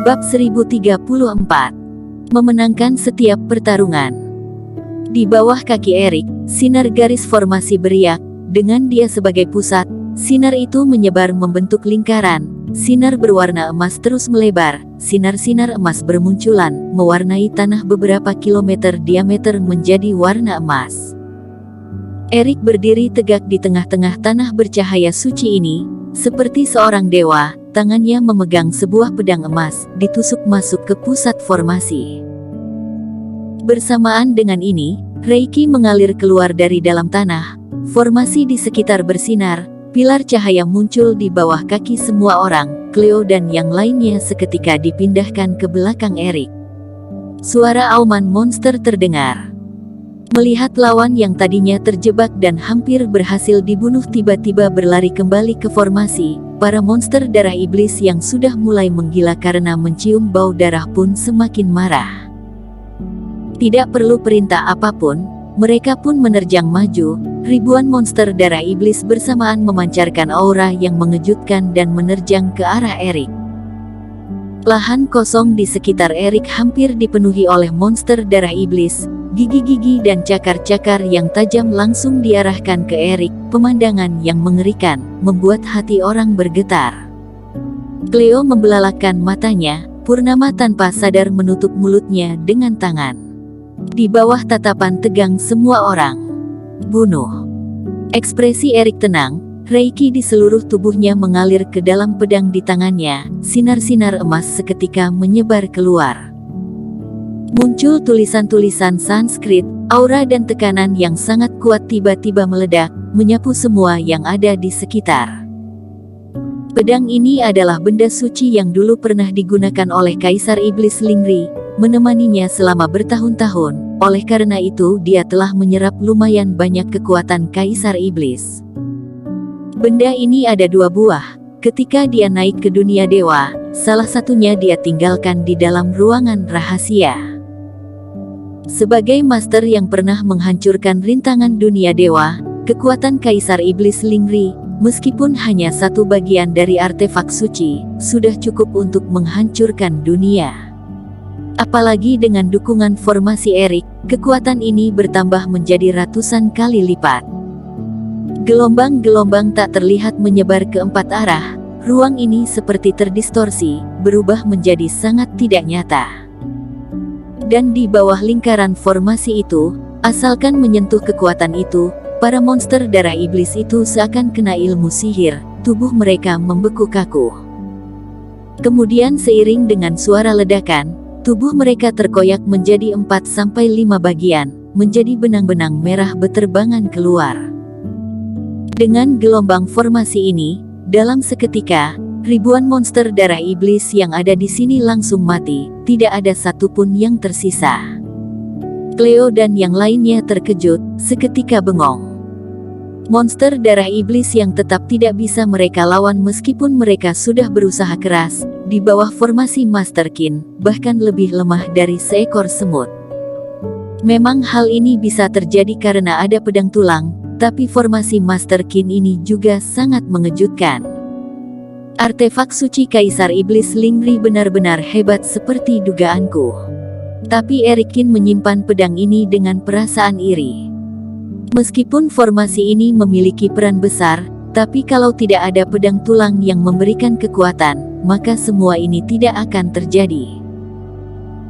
Bab 1034. Memenangkan setiap pertarungan. Di bawah kaki Erik, sinar garis formasi beriak. Dengan dia sebagai pusat, sinar itu menyebar membentuk lingkaran. Sinar berwarna emas terus melebar. Sinar-sinar emas bermunculan, mewarnai tanah beberapa kilometer diameter menjadi warna emas. Erik berdiri tegak di tengah-tengah tanah bercahaya suci ini, seperti seorang dewa. Tangannya memegang sebuah pedang emas, ditusuk masuk ke pusat formasi. Bersamaan dengan ini, Reiki mengalir keluar dari dalam tanah. Formasi di sekitar bersinar, pilar cahaya muncul di bawah kaki semua orang. Cleo dan yang lainnya seketika dipindahkan ke belakang Erik. Suara auman monster terdengar. Melihat lawan yang tadinya terjebak dan hampir berhasil dibunuh tiba-tiba berlari kembali ke formasi. Para monster darah iblis yang sudah mulai menggila karena mencium bau darah pun semakin marah. Tidak perlu perintah apapun, mereka pun menerjang maju. Ribuan monster darah iblis bersamaan memancarkan aura yang mengejutkan dan menerjang ke arah Erik. Lahan kosong di sekitar Erik hampir dipenuhi oleh monster darah iblis. Gigi-gigi dan cakar-cakar yang tajam langsung diarahkan ke Erik. Pemandangan yang mengerikan membuat hati orang bergetar. Cleo membelalakan matanya. Purnama tanpa sadar menutup mulutnya dengan tangan. Di bawah tatapan tegang semua orang. Bunuh. Ekspresi Erik tenang. Reiki di seluruh tubuhnya mengalir ke dalam pedang di tangannya. Sinar-sinar emas seketika menyebar keluar. Muncul tulisan-tulisan Sanskrit, aura dan tekanan yang sangat kuat tiba-tiba meledak, menyapu semua yang ada di sekitar. Pedang ini adalah benda suci yang dulu pernah digunakan oleh Kaisar Iblis Lingri, menemaninya selama bertahun-tahun. Oleh karena itu dia telah menyerap lumayan banyak kekuatan Kaisar Iblis. Benda ini ada 2 buah. Ketika dia naik ke dunia dewa, salah satunya dia tinggalkan di dalam ruangan rahasia. Sebagai master yang pernah menghancurkan rintangan dunia dewa, kekuatan Kaisar Iblis Lingri, meskipun hanya satu bagian dari artefak suci, sudah cukup untuk menghancurkan dunia. Apalagi dengan dukungan formasi Erik, kekuatan ini bertambah menjadi ratusan kali lipat. Gelombang-gelombang tak terlihat menyebar ke 4 arah. Ruang ini seperti terdistorsi, berubah menjadi sangat tidak nyata. Dan di bawah lingkaran formasi itu, asalkan menyentuh kekuatan itu, para monster darah iblis itu seakan kena ilmu sihir, tubuh mereka membeku kaku. Kemudian seiring dengan suara ledakan, tubuh mereka terkoyak menjadi 4-5 bagian, menjadi benang-benang merah beterbangan keluar. Dengan gelombang formasi ini, dalam seketika, ribuan monster darah iblis yang ada di sini langsung mati, tidak ada satupun yang tersisa. Cleo dan yang lainnya terkejut, seketika bengong. Monster darah iblis yang tetap tidak bisa mereka lawan meskipun mereka sudah berusaha keras, di bawah formasi Master Qin, bahkan lebih lemah dari seekor semut. Memang hal ini bisa terjadi karena ada pedang tulang, tapi formasi Master Qin ini juga sangat mengejutkan. Artefak suci Kaisar Iblis Lingri benar-benar hebat seperti dugaanku. Tapi Erik Qin menyimpan pedang ini dengan perasaan iri. Meskipun formasi ini memiliki peran besar, tapi kalau tidak ada pedang tulang yang memberikan kekuatan, maka semua ini tidak akan terjadi.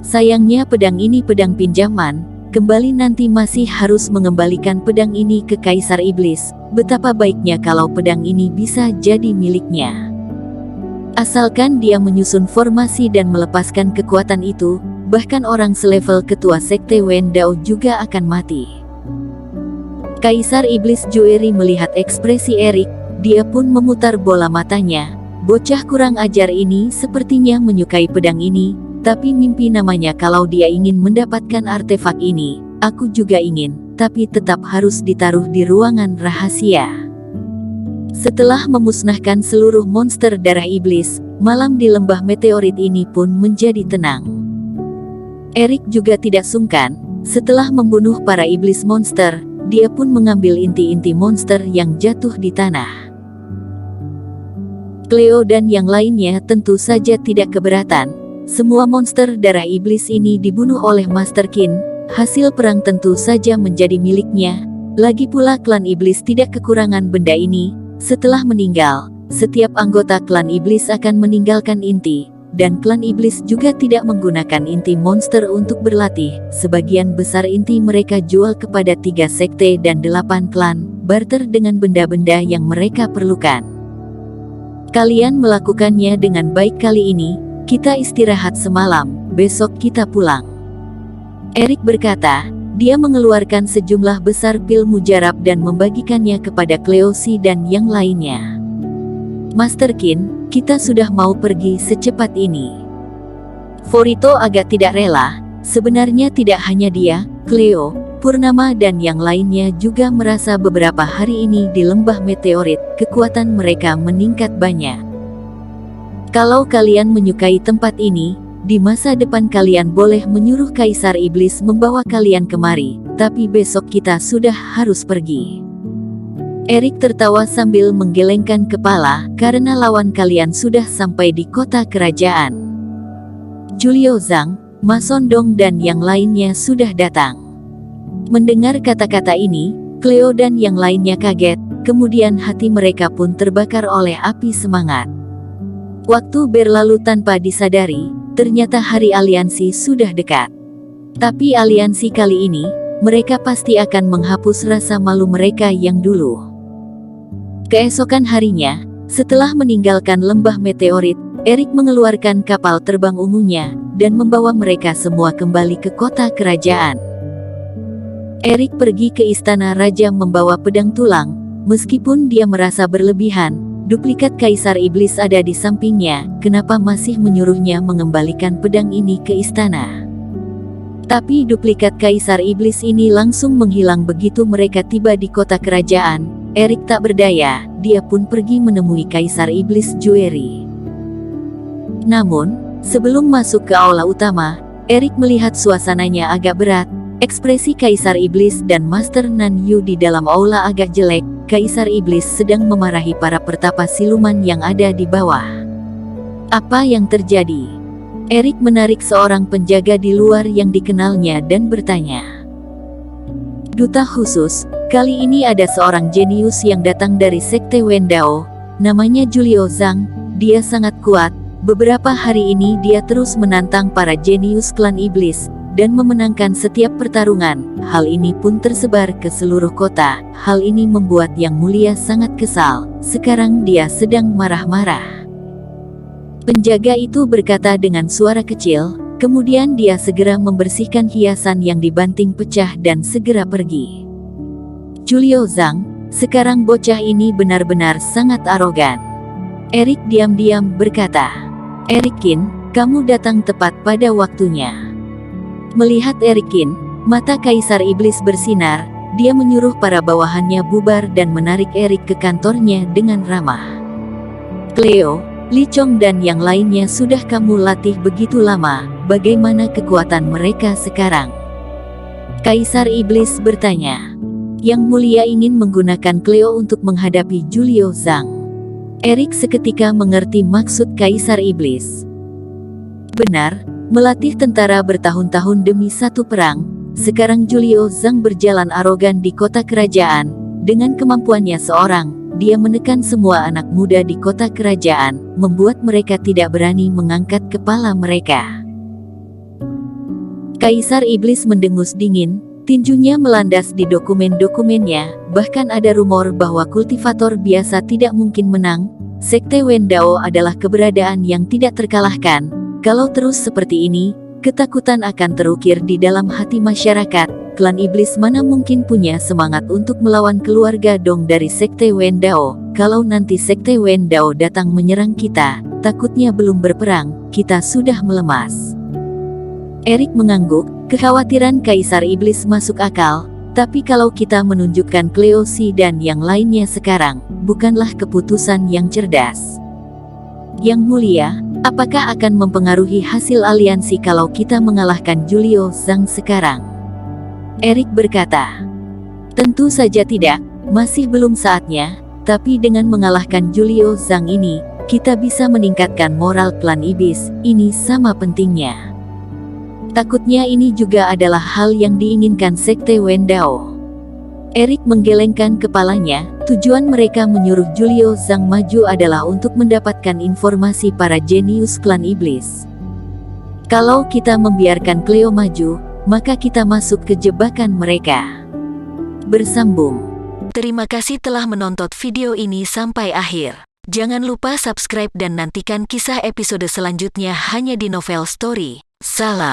Sayangnya pedang ini pedang pinjaman, kembali nanti masih harus mengembalikan pedang ini ke Kaisar Iblis. Betapa baiknya kalau pedang ini bisa jadi miliknya. Asalkan dia menyusun formasi dan melepaskan kekuatan itu, bahkan orang selevel ketua sekte Wen Dao juga akan mati. Kaisar Iblis Jueri melihat ekspresi Erik, dia pun memutar bola matanya. Bocah kurang ajar ini sepertinya menyukai pedang ini, tapi mimpi namanya kalau dia ingin mendapatkan artefak ini. Aku juga ingin, tapi tetap harus ditaruh di ruangan rahasia. Setelah memusnahkan seluruh monster darah iblis, malam di lembah meteorit ini pun menjadi tenang. Erik juga tidak sungkan, setelah membunuh para iblis monster, dia pun mengambil inti-inti monster yang jatuh di tanah. Cleo dan yang lainnya tentu saja tidak keberatan. semua monster darah iblis ini dibunuh oleh Master Qin. Hasil perang tentu saja menjadi miliknya. Lagi pula klan iblis tidak kekurangan benda ini. Setelah meninggal, setiap anggota klan iblis akan meninggalkan inti. Dan klan iblis juga tidak menggunakan inti monster untuk berlatih. Sebagian besar inti mereka jual kepada 3 sekte dan 8 klan, barter dengan benda-benda yang mereka perlukan. Kalian melakukannya dengan baik kali ini, kita istirahat semalam, besok kita pulang. Erik berkata, dia mengeluarkan sejumlah besar pil mujarab dan membagikannya kepada Cleosi dan yang lainnya. Master Qin, kita sudah mau pergi secepat ini. Forito agak tidak rela. Sebenarnya tidak hanya dia, Cleo, Purnama dan yang lainnya juga merasa beberapa hari ini di lembah meteorit, kekuatan mereka meningkat banyak. Kalau kalian menyukai tempat ini, di masa depan kalian boleh menyuruh Kaisar Iblis membawa kalian kemari, tapi besok kita sudah harus pergi. Erik tertawa sambil menggelengkan kepala, karena lawan kalian sudah sampai di kota kerajaan. Julio Zhang, Ma Sondong dan yang lainnya sudah datang. Mendengar kata-kata ini, Cleo dan yang lainnya kaget, kemudian hati mereka pun terbakar oleh api semangat. Waktu berlalu tanpa disadari, ternyata hari aliansi sudah dekat. Tapi aliansi kali ini, mereka pasti akan menghapus rasa malu mereka yang dulu. Keesokan harinya, setelah meninggalkan lembah meteorit, Erik mengeluarkan kapal terbang ungunya, dan membawa mereka semua kembali ke kota kerajaan. Erik pergi ke istana raja membawa pedang tulang, meskipun dia merasa berlebihan, duplikat Kaisar Iblis ada di sampingnya, kenapa masih menyuruhnya mengembalikan pedang ini ke istana? Tapi duplikat Kaisar Iblis ini langsung menghilang begitu mereka tiba di kota kerajaan. Erik tak berdaya, dia pun pergi menemui Kaisar Iblis Jueri. Namun, sebelum masuk ke aula utama, Erik melihat suasananya agak berat. Ekspresi Kaisar Iblis dan Master Nan Yu di dalam aula agak jelek. Kaisar Iblis sedang memarahi para pertapa siluman yang ada di bawah. Apa yang terjadi? Erik menarik seorang penjaga di luar yang dikenalnya dan bertanya. Duta khusus, kali ini ada seorang jenius yang datang dari Sekte Wendao, namanya Julio Zhang, dia sangat kuat, beberapa hari ini dia terus menantang para jenius klan iblis, dan memenangkan setiap pertarungan, hal ini pun tersebar ke seluruh kota, hal ini membuat Yang Mulia sangat kesal, sekarang dia sedang marah-marah. Penjaga itu berkata dengan suara kecil, kemudian dia segera membersihkan hiasan yang dibanting pecah dan segera pergi. Julio Zhang, sekarang bocah ini benar-benar sangat arogan. Erik diam-diam berkata, Erik Qin, kamu datang tepat pada waktunya. Melihat Erik Qin, mata Kaisar Iblis bersinar, dia menyuruh para bawahannya bubar dan menarik Erik ke kantornya dengan ramah. Cleo, Li Chong dan yang lainnya sudah kamu latih begitu lama, bagaimana kekuatan mereka sekarang? Kaisar Iblis bertanya. Yang Mulia ingin menggunakan Cleo untuk menghadapi Julio Zhang. Erik seketika mengerti maksud Kaisar Iblis. Benar, melatih tentara bertahun-tahun demi satu perang, sekarang Julio Zhang berjalan arogan di kota kerajaan, dengan kemampuannya seorang. Dia menekan semua anak muda di kota kerajaan, membuat mereka tidak berani mengangkat kepala mereka. Kaisar Iblis mendengus dingin, tinjunya melandas di dokumen-dokumennya, bahkan ada rumor bahwa kultivator biasa tidak mungkin menang. Sekte Wendao adalah keberadaan yang tidak terkalahkan. Kalau terus seperti ini, ketakutan akan terukir di dalam hati masyarakat. Klan iblis mana mungkin punya semangat untuk melawan keluarga Dong dari Sekte Wendao. Kalau nanti Sekte Wendao datang menyerang kita, takutnya belum berperang, kita sudah melemas. Erik mengangguk, kekhawatiran Kaisar Iblis masuk akal, tapi kalau kita menunjukkan Cleosi dan yang lainnya sekarang, bukanlah keputusan yang cerdas. Yang Mulia, apakah akan mempengaruhi hasil aliansi kalau kita mengalahkan Julio Zhang sekarang? Erik berkata, tentu saja tidak, masih belum saatnya, tapi dengan mengalahkan Julio Zhang ini, kita bisa meningkatkan moral klan iblis. Ini sama pentingnya. Takutnya ini juga adalah hal yang diinginkan Sekte Wendao. Erik menggelengkan kepalanya. Tujuan mereka menyuruh Julio Zhang maju adalah untuk mendapatkan informasi para jenius klan iblis. Kalau kita membiarkan Cleo maju, maka kita masuk ke jebakan mereka. Bersambung. Terima kasih telah menonton video ini sampai akhir. Jangan lupa subscribe dan nantikan kisah episode selanjutnya hanya di Novel Story. Salam.